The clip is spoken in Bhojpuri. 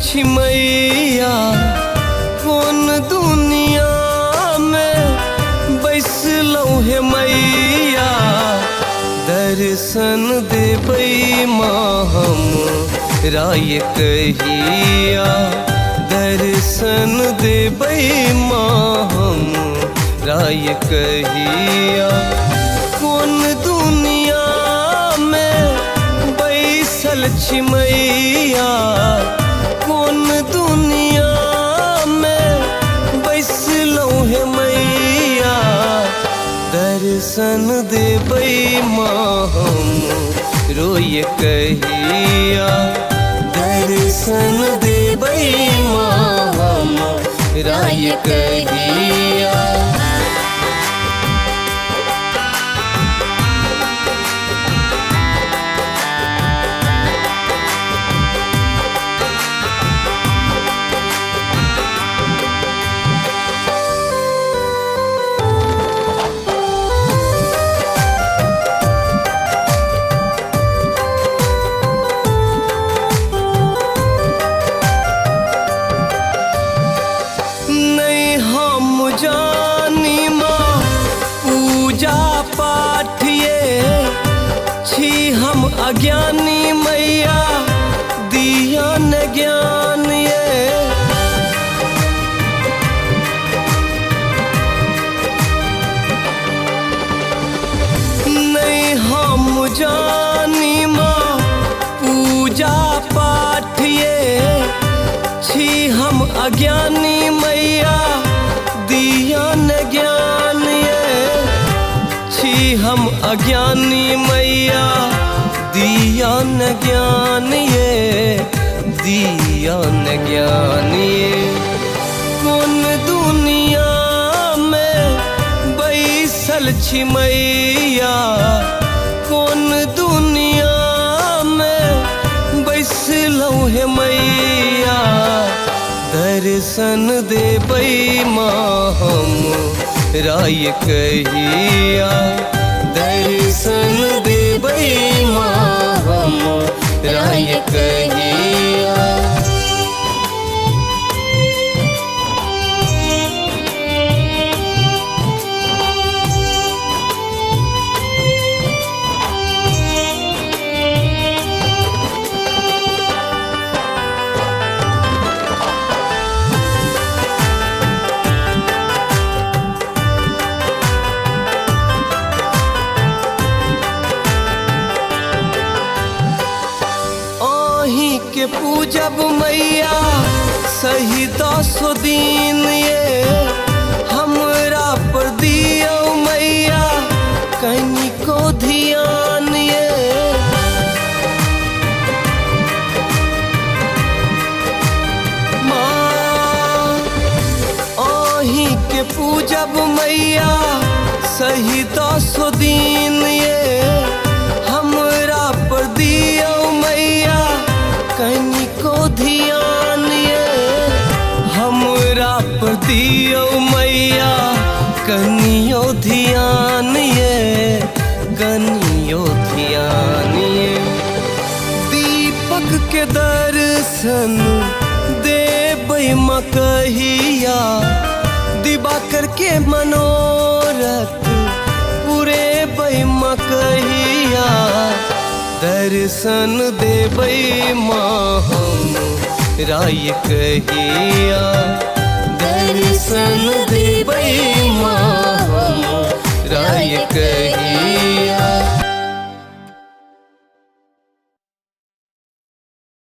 छिमैया कौन दुनिया में बैसलौ हे मैया। दर्शन देबै माँ हमरा ये कहिया, दर्शन देबै माँ हमरा ये कहिया। कौन दुनिया में बैसल छिमैया, कौन दुनिया में बैसलौ हे मैया। दर्शन देबै माँ हमरो ये कहिया, दर्शन देबै माँ हमरा ये कहिया। जानी माँ पूजा पाठ ये छी हम अज्ञानी मैया दिया न ज्ञान ये। नहीं हम जानी माँ पूजा पाठ ये छी हम अज्ञानी मैया दिया न ज्ञान ये। छी हम अज्ञानी मैया दिया न ज्ञान ये, दिया न ज्ञान ये। कौन दुनिया में बैसल छिमैया, कौन दुनिया में बैसलौ हे मैया। दर्शन देबै माँ हमरा ये कहिया, दर्शन देबै माँ हमरा ये कहिया। के पूजब मैया सही 10 दिन ये, हमरा पर दियो मैया कनिको ध्यान ये। माँ आही के पूजब मैया सही 10 दिन ये, हमरा पर दियो मैया कनिको ध्यान ये। हमरा पर दियो मैया कनियो ध्यान ये, कनियो ध्यान ये। दीपक के दर्शन देबै माँ कहिया, दिवाकर के मनोरथ पुरेबै माँ कहिया। दर्शन देबै माँ हमरा ये कहिया, दर्शन देबै माँ